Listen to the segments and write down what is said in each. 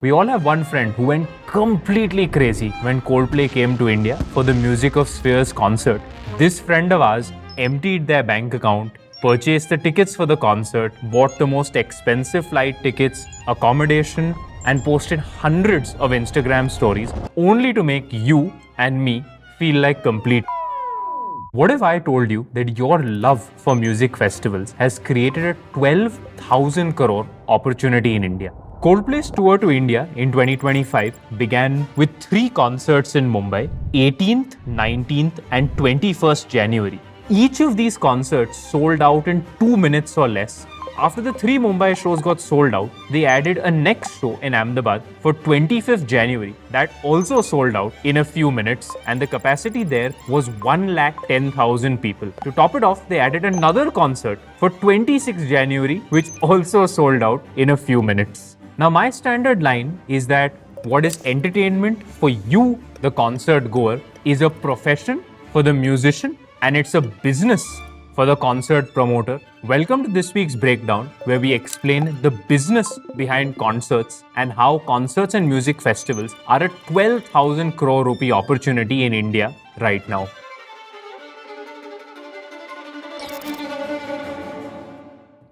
We all have one friend who went completely crazy when Coldplay came to India for the Music of Spheres concert. This friend of ours emptied their bank account, purchased the tickets for the concert, bought the most expensive flight tickets, accommodation, and posted hundreds of Instagram stories only to make you and me feel like complete. What if I told you that your love for music festivals has created a 12,000 crore opportunity in India? Coldplay's tour to India in 2025 began with 3 concerts in Mumbai, 18th, 19th, and 21st January. Each of these concerts sold out in 2 minutes or less. After the 3 Mumbai shows got sold out, they added a next show in Ahmedabad for 25th January that also sold out in a few minutes, and the capacity there was 110,000 people. To top it off, they added another concert for 26th January which also sold out in a few minutes. Now, my standard line is that what is entertainment for you, the concert goer, is a profession for the musician, and it's a business for the concert promoter. Welcome to this week's breakdown, where we explain the business behind concerts and how concerts and music festivals are a 12,000 crore rupee opportunity in India right now.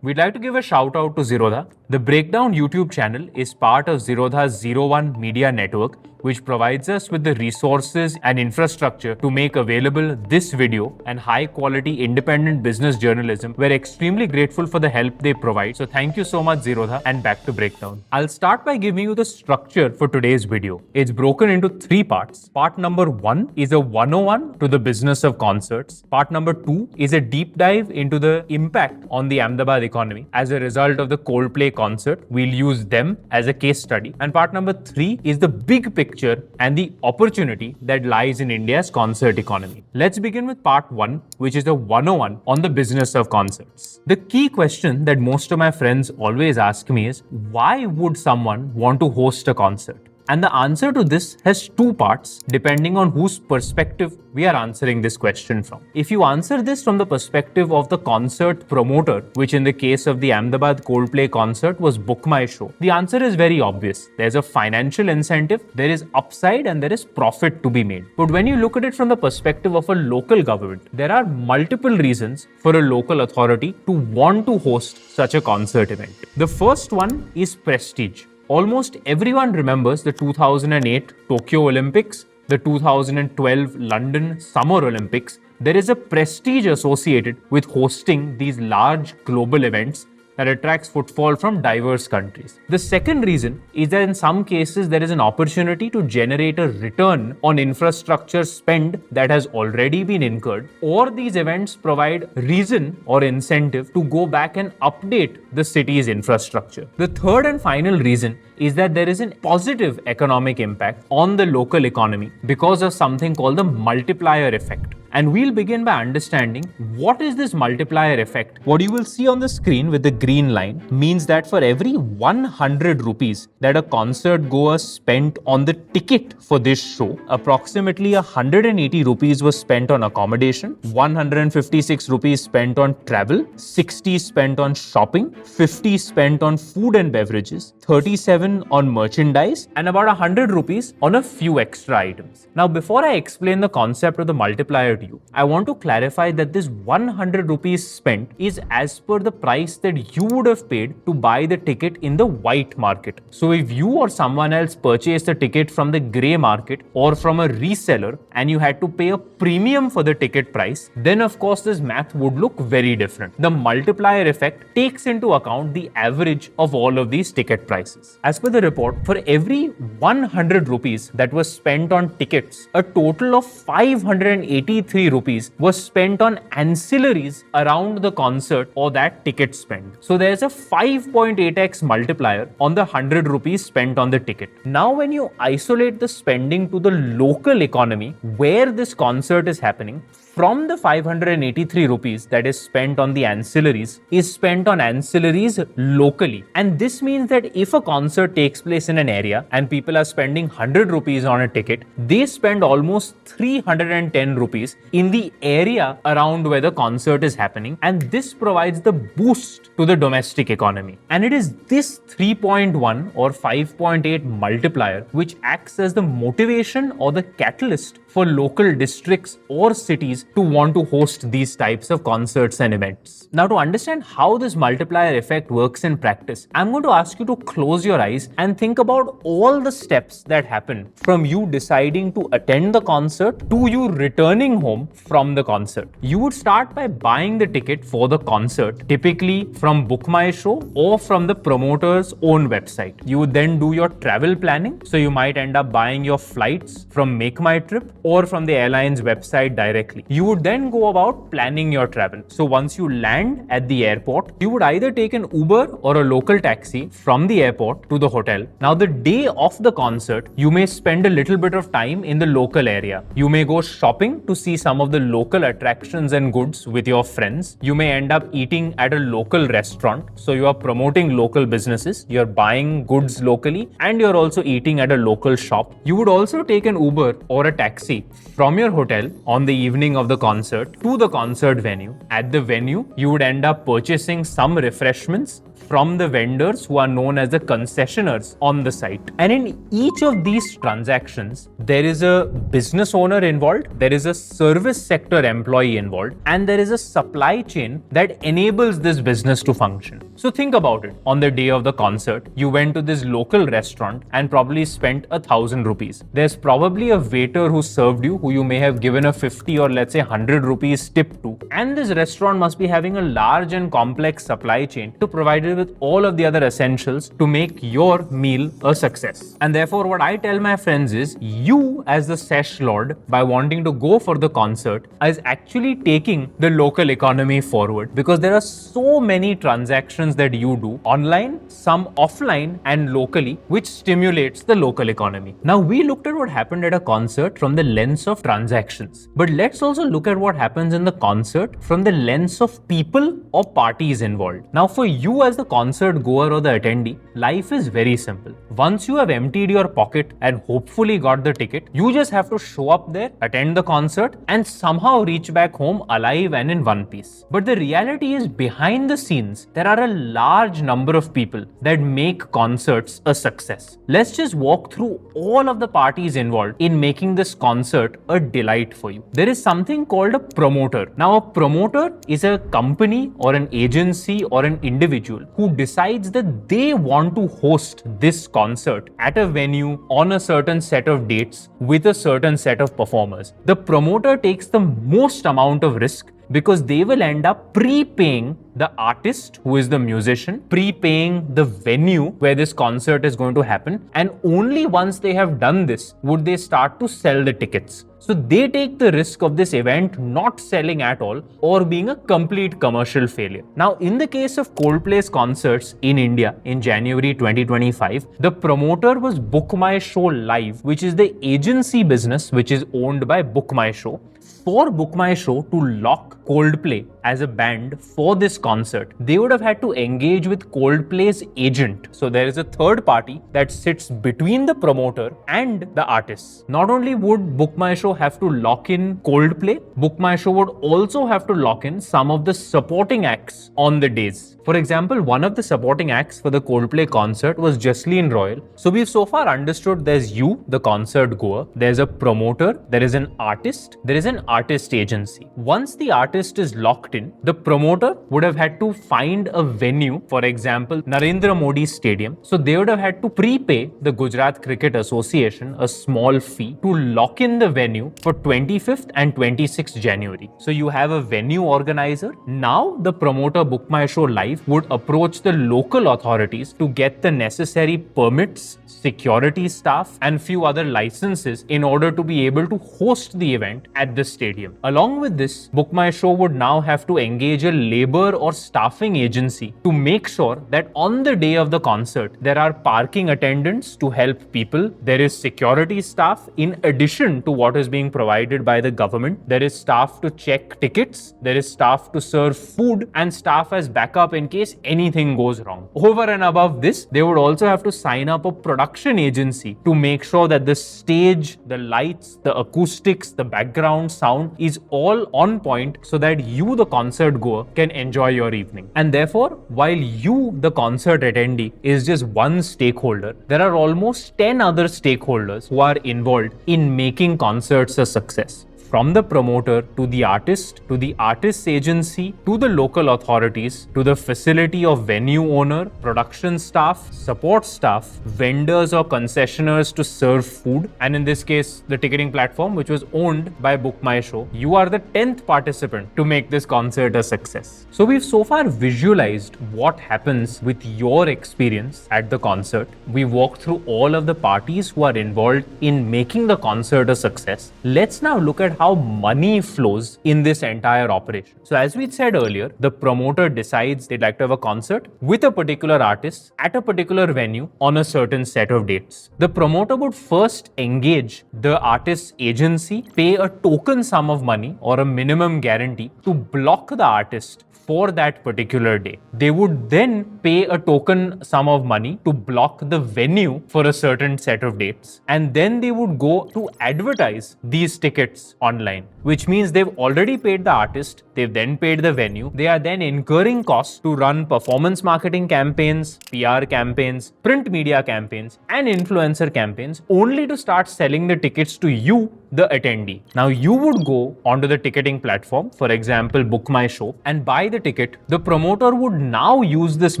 We'd like to give a shout out to Zerodha. The Breakdown YouTube channel is part of Zerodha's 01 Media Network, which provides us with the resources and infrastructure to make available this video and high quality independent business journalism. We're extremely grateful for the help they provide. So thank you so much, Zerodha, and back to Breakdown. I'll start by giving you the structure for today's video. It's broken into 3 parts. Part number 1 is a 101 to the business of concerts. Part number 2 is a deep dive into the impact on the Ahmedabad economy as a result of the Coldplay concert. We'll use them as a case study. And part number 3 is the big picture and the opportunity that lies in India's concert economy. Let's begin with part 1, which is a 101 on the business of concerts. The key question that most of my friends always ask me is, why would someone want to host a concert? And the answer to this has 2 parts, depending on whose perspective we are answering this question from. If you answer this from the perspective of the concert promoter, which in the case of the Ahmedabad Coldplay concert was BookMyShow, the answer is very obvious. There's a financial incentive, there is upside, and there is profit to be made. But when you look at it from the perspective of a local government, there are multiple reasons for a local authority to want to host such a concert event. The first one is prestige. Almost everyone remembers the 2008 Tokyo Olympics, the 2012 London Summer Olympics. There is a prestige associated with hosting these large global events that attracts footfall from diverse countries. The second reason is that in some cases there is an opportunity to generate a return on infrastructure spend that has already been incurred, or these events provide reason or incentive to go back and update the city's infrastructure. The third and final reason is that there is a positive economic impact on the local economy because of something called the multiplier effect. And we'll begin by understanding what is this multiplier effect. What you will see on the screen with the green line means that for every 100 rupees that a concert goer spent on the ticket for this show, approximately 180 rupees was spent on accommodation, 156 rupees spent on travel, 60 spent on shopping, 50 spent on food and beverages, 37 on merchandise, and about 100 rupees on a few extra items. Now, before I explain the concept of the multiplier to you, I want to clarify that this 100 rupees spent is as per the price that you would have paid to buy the ticket in the white market. So if you or someone else purchased the ticket from the grey market or from a reseller and you had to pay a premium for the ticket price, then of course this math would look very different. The multiplier effect takes into account the average of all of these ticket prices. As per the report, for every 100 rupees that was spent on tickets, a total of 583 rupees was spent on ancillaries around the concert or that ticket spend. So there's a 5.8x multiplier on the 100 rupees spent on the ticket. Now when you isolate the spending to the local economy where this concert is happening, from the 583 rupees that is spent on the ancillaries is spent on ancillaries locally. And this means that if a concert takes place in an area and people are spending 100 rupees on a ticket, they spend almost 310 rupees in the area around where the concert is happening. And this provides the boost to the domestic economy. And it is this 3.1 or 5.8 multiplier which acts as the motivation or the catalyst for local districts or cities to want to host these types of concerts and events. Now, to understand how this multiplier effect works in practice, I'm going to ask you to close your eyes and think about all the steps that happen from you deciding to attend the concert to you returning home from the concert. You would start by buying the ticket for the concert, typically from BookMyShow or from the promoter's own website. You would then do your travel planning. So you might end up buying your flights from Make My Trip or from the airline's website directly. You would then go about planning your travel. So once you land at the airport, you would either take an Uber or a local taxi from the airport to the hotel. Now, the day of the concert, you may spend a little bit of time in the local area. You may go shopping to see some of the local attractions and goods with your friends. You may end up eating at a local restaurant. So you are promoting local businesses, you're buying goods locally, and you're also eating at a local shop. You would also take an Uber or a taxi from your hotel on the evening of the concert to the concert venue. At the venue, you would end up purchasing some refreshments from the vendors who are known as the concessionaires on the site. And in each of these transactions, there is a business owner involved, there is a service sector employee involved, and there is a supply chain that enables this business to function. So think about it. On the day of the concert, you went to this local restaurant and probably spent 1,000 rupees. There's probably a waiter who served you, who you may have given a 50 or let's say 100 rupees tip to. And this restaurant must be having a large and complex supply chain to provide it with all of the other essentials to make your meal a success. And therefore, what I tell my friends is, you as the sesh lord, by wanting to go for the concert, is actually taking the local economy forward, because there are so many transactions that you do online, some offline and locally, which stimulates the local economy. Now, we looked at what happened at a concert from the lens of transactions, but let's also look at what happens in the concert from the lens of people or parties involved. Now, for you as the concert goer or the attendee, life is very simple. Once you have emptied your pocket and hopefully got the ticket, you just have to show up there, attend the concert, and somehow reach back home alive and in one piece. But the reality is, behind the scenes, there are a large number of people that make concerts a success. Let's just walk through all of the parties involved in making this concert a delight for you. There is something called a promoter. Now, a promoter is a company or an agency or an individual who decides that they want to host this concert at a venue on a certain set of dates with a certain set of performers. The promoter takes the most amount of risk because they will end up prepaying the artist, who is the musician, prepaying the venue where this concert is going to happen, and only once they have done this would they start to sell the tickets. So they take the risk of this event not selling at all or being a complete commercial failure. Now, in the case of Coldplay's concerts in India in January 2025, the promoter was BookMyShow Live, which is the agency business which is owned by BookMyShow. For BookMyShow to lock Coldplay as a band for this concert, they would have had to engage with Coldplay's agent. So there is a third party that sits between the promoter and the artists. Not only would BookMyShow have to lock in Coldplay, BookMyShow would also have to lock in some of the supporting acts on the days. For example, one of the supporting acts for the Coldplay concert was Jasleen Royal. So we've so far understood there's you, the concert goer, there's a promoter, there is an artist, there is an artist agency. Once the artist is locked in, the promoter would have had to find a venue, for example, Narendra Modi Stadium. So they would have had to prepay the Gujarat Cricket Association a small fee to lock in the venue for 25th and 26th January. So you have a venue organizer. Now the promoter BookMyShow Live would approach the local authorities to get the necessary permits, security staff, and few other licenses in order to be able to host the event at the stadium. Along with this, BookMyShow BookMyShow would now have to engage a labor or staffing agency to make sure that on the day of the concert, there are parking attendants to help people, there is security staff in addition to what is being provided by the government, there is staff to check tickets, there is staff to serve food, and staff as backup in case anything goes wrong. Over and above this, they would also have to sign up a production agency to make sure that the stage, the lights, the acoustics, the background sound is all on point so that you, the concert goer, can enjoy your evening. And therefore, while you, the concert attendee, is just one stakeholder, there are almost 10 other stakeholders who are involved in making concerts a success. From the promoter to the artist's agency, to the local authorities, to the facility of venue owner, production staff, support staff, vendors or concessionaires to serve food, and in this case, the ticketing platform, which was owned by BookMyShow. You are the 10th participant to make this concert a success. So we've so far visualized what happens with your experience at the concert. We've walked through all of the parties who are involved in making the concert a success. Let's now look at how money flows in this entire operation. So as we said earlier, the promoter decides they'd like to have a concert with a particular artist at a particular venue on a certain set of dates. The promoter would first engage the artist's agency, pay a token sum of money or a minimum guarantee to block the artist for that particular day. They would then pay a token sum of money to block the venue for a certain set of dates. And then they would go to advertise these tickets online, which means they've already paid the artist, they've then paid the venue, they are then incurring costs to run performance marketing campaigns, PR campaigns, print media campaigns, and influencer campaigns, only to start selling the tickets to you, the attendee. Now you would go onto the ticketing platform, for example, BookMyShow, and buy the ticket. The promoter would now use this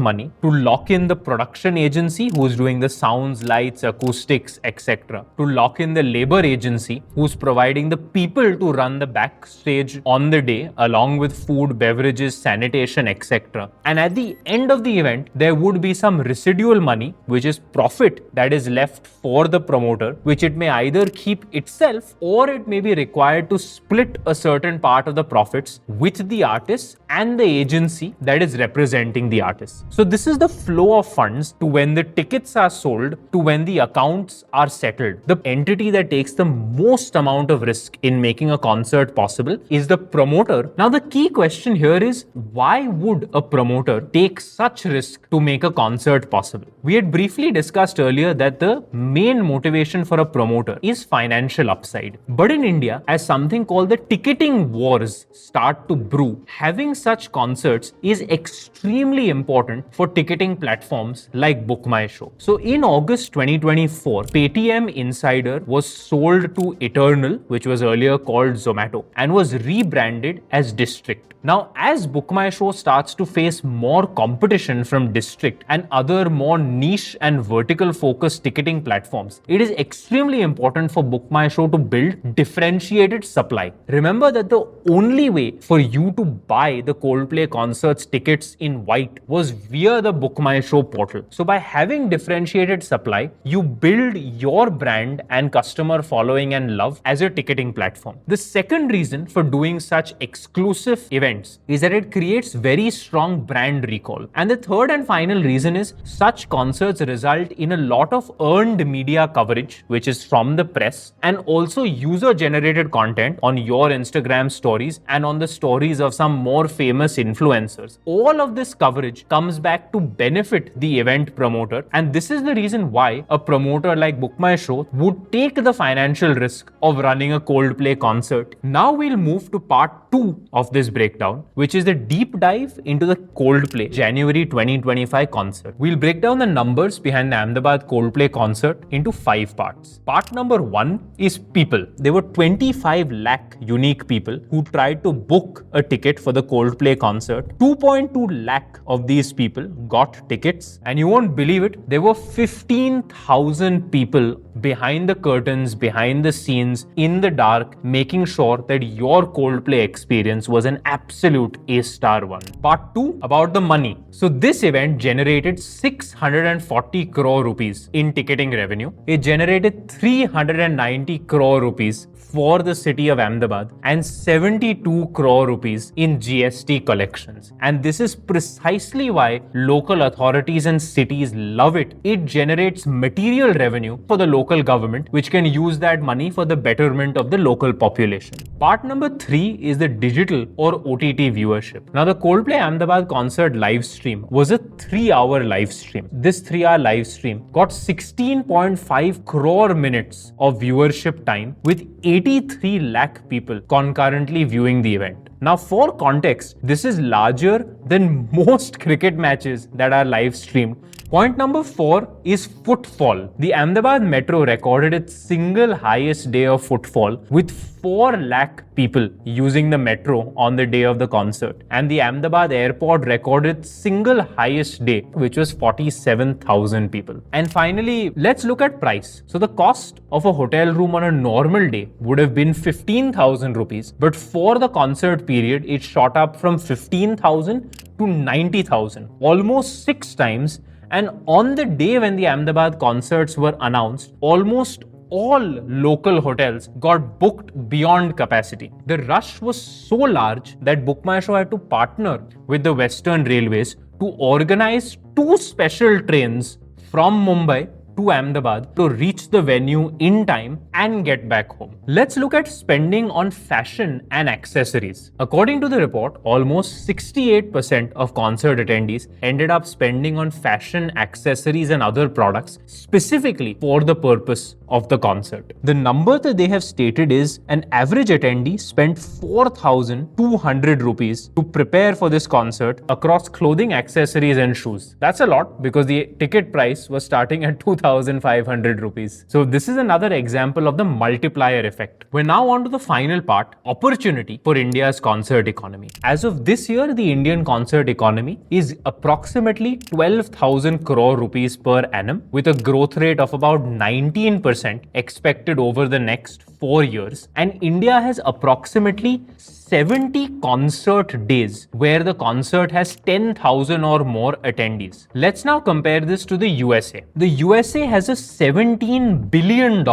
money to lock in the production agency who's doing the sounds, lights, acoustics, etc. To lock in the labor agency who's providing the people to run the backstage on the day, along with food, beverages, sanitation, etc. And at the end of the event, there would be some residual money, which is profit that is left for the promoter, which it may either keep itself or it may be required to split a certain part of the profits with the artist and the agency that is representing the artist. So this is the flow of funds to when the tickets are sold to when the accounts are settled. The entity that takes the most amount of risk in making a concert possible is the promoter. Now the key question here is, why would a promoter take such risk to make a concert possible? We had briefly discussed earlier that the main motivation for a promoter is financial upside. But in India, as something called the ticketing wars start to brew, having such concerts is extremely important for ticketing platforms like BookMyShow. So in August 2024, Paytm Insider was sold to Eternal, which was earlier called Zomato, and was rebranded as District. Now, as BookMyShow starts to face more competition from District and other more niche and vertical focused ticketing platforms, it is extremely important for BookMyShow to build differentiated supply. Remember that the only way for you to buy the Coldplay concerts tickets in white was via the BookMyShow portal. So by having differentiated supply, you build your brand and customer following and love as a ticketing platform. The second reason for doing such exclusive events is that it creates very strong brand recall. And the third and final reason is such concerts result in a lot of earned media coverage, which is from the press, and also user-generated content on your Instagram stories and on the stories of some more famous influencers. All of this coverage comes back to benefit the event promoter, and this is the reason why a promoter like BookMyShow would take the financial risk of running a Coldplay concert. Now we'll move to part 2 of this breakdown, which is the deep dive into the Coldplay January 2025 concert. We'll break down the numbers behind the Ahmedabad Coldplay concert into 5 parts. Part number 1 is people. There were 25 lakh unique people who tried to book a ticket for the Coldplay concert. 2.2 lakh of these people got tickets, and you won't believe it, there were 15,000 people behind the curtains, behind the scenes, in the dark, making sure that your Coldplay experience experience was an absolute A-star one. Part 2 about the money. So this event generated 640 crore rupees in ticketing revenue. It generated 390 crore rupees for the city of Ahmedabad and 72 crore rupees in GST collections. And this is precisely why local authorities and cities love it. It generates material revenue for the local government, which can use that money for the betterment of the local population. Part number 3 is the digital or OTT viewership. Now, the Coldplay Ahmedabad concert live stream was a 3-hour live stream. This 3-hour live stream got 16.5 crore minutes of viewership time with 83 lakh people concurrently viewing the event. Now, for context, this is larger than most cricket matches that are live streamed. Point number 4 is footfall. The Ahmedabad Metro recorded its single highest day of footfall with 4 lakh people using the metro on the day of the concert. And the Ahmedabad airport recorded its single highest day, which was 47,000 people. And finally, let's look at price. So the cost of a hotel room on a normal day would have been 15,000 rupees. But for the concert period, it shot up from 15,000 to 90,000, almost 6 times. And on the day when the Ahmedabad concerts were announced, almost all local hotels got booked beyond capacity. The rush was so large that BookMyShow had to partner with the Western Railways to organize 2 special trains from Mumbai to Ahmedabad to reach the venue in time and get back home. Let's look at spending on fashion and accessories. According to the report, almost 68% of concert attendees ended up spending on fashion, accessories and other products specifically for the purpose of the concert. The number that they have stated is an average attendee spent 4,200 rupees to prepare for this concert across clothing, accessories and shoes. That's a lot because the ticket price was starting at 2,500 rupees. So this is another example of the multiplier effect. We're now on to the final part, opportunity for India's concert economy. As of this year, the Indian concert economy is approximately 12,000 crore rupees per annum with a growth rate of about 19% expected over the next 4 years. And India has approximately 70 concert days where the concert has 10,000 or more attendees. Let's now compare this to the USA. The USA has a $17 billion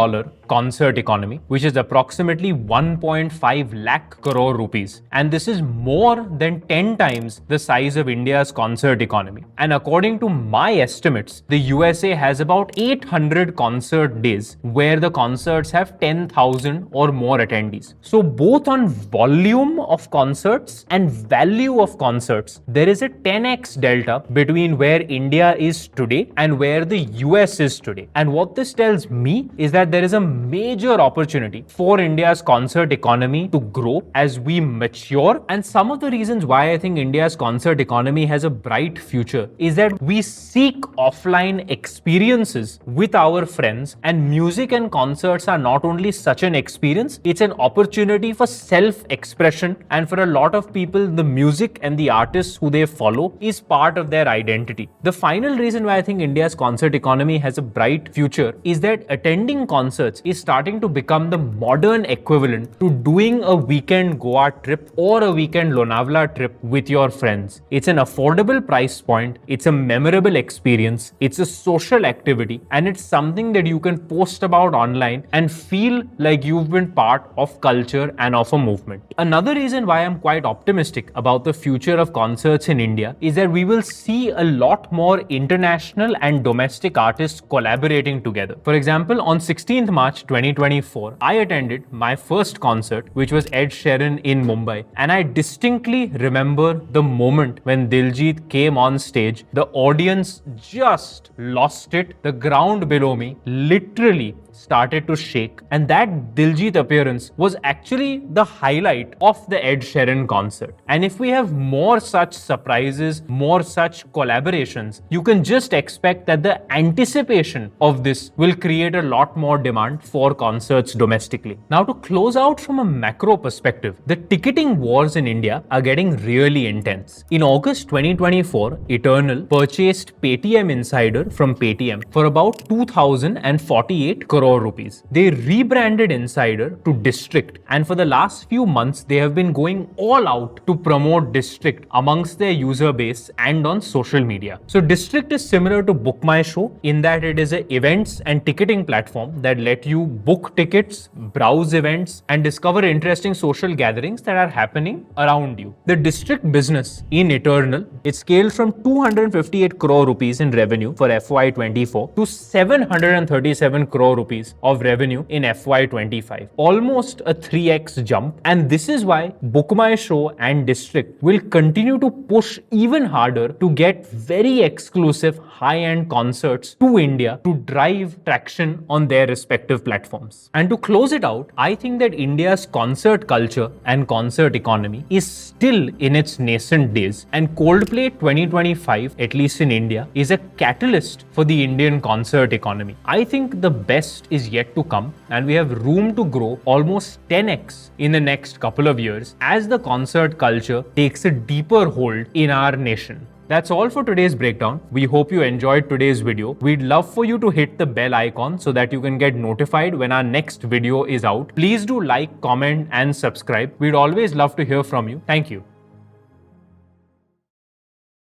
concert economy, which is approximately 1.5 lakh crore rupees. And this is more than 10 times the size of India's concert economy. And according to my estimates, the USA has about 800 concert days where the concerts have 10,000 or more attendees. So both on volume of concerts and value of concerts, there is a 10x delta between where India is today and where the US is today. And what this tells me is that there is a major opportunity for India's concert economy to grow as we mature. And some of the reasons why I think India's concert economy has a bright future is that we seek offline experiences with our friends, and music and concerts are not only such an experience, it's an opportunity for self-expression, and for a lot of people, the music and the artists who they follow is part of their identity. The final reason why I think India's concert economy has a bright future is that attending concerts is starting to become the modern equivalent to doing a weekend Goa trip or a weekend Lonavala trip with your friends. It's an affordable price point, it's a memorable experience, it's a social activity, and it's something that you can post about online and feel like you've been part of culture and of a movement. Another reason why I'm quite optimistic about the future of concerts in India is that we will see a lot more international and domestic artists collaborating together. For example, on 16th March 2024, I attended my first concert, which was Ed Sheeran in Mumbai. And I distinctly remember the moment when Diljit came on stage. The audience just lost it. The ground below me literally started to shake, and that Diljit appearance was actually the highlight of the Ed Sheeran concert. And if we have more such surprises, more such collaborations, you can just expect that the anticipation of this will create a lot more demand for concerts domestically. Now, to close out from a macro perspective, the ticketing wars in India are getting really intense. In August 2024, Eternal purchased Paytm Insider from Paytm for about 2,048 crore crore rupees. They rebranded Insider to District, and for the last few months, they have been going all out to promote District amongst their user base and on social media. So District is similar to BookMyShow in that it is an events and ticketing platform that let you book tickets, browse events, and discover interesting social gatherings that are happening around you. The District business in Eternal, it scaled from 258 crore rupees in revenue for FY24 to 737 crore rupees of revenue in FY25. Almost a 3x jump, and this is why BookMyShow and District will continue to push even harder to get very exclusive high-end concerts to India to drive traction on their respective platforms. And to close it out, I think that India's concert culture and concert economy is still in its nascent days, and Coldplay 2025, at least in India, is a catalyst for the Indian concert economy. I think the best is yet to come, and we have room to grow almost 10x in the next couple of years as the concert culture takes a deeper hold in our nation. That's all for today's breakdown. We hope you enjoyed today's video. We'd love for you to hit the bell icon so that you can get notified when our next video is out. Please do like, comment, and subscribe. We'd always love to hear from you. Thank you.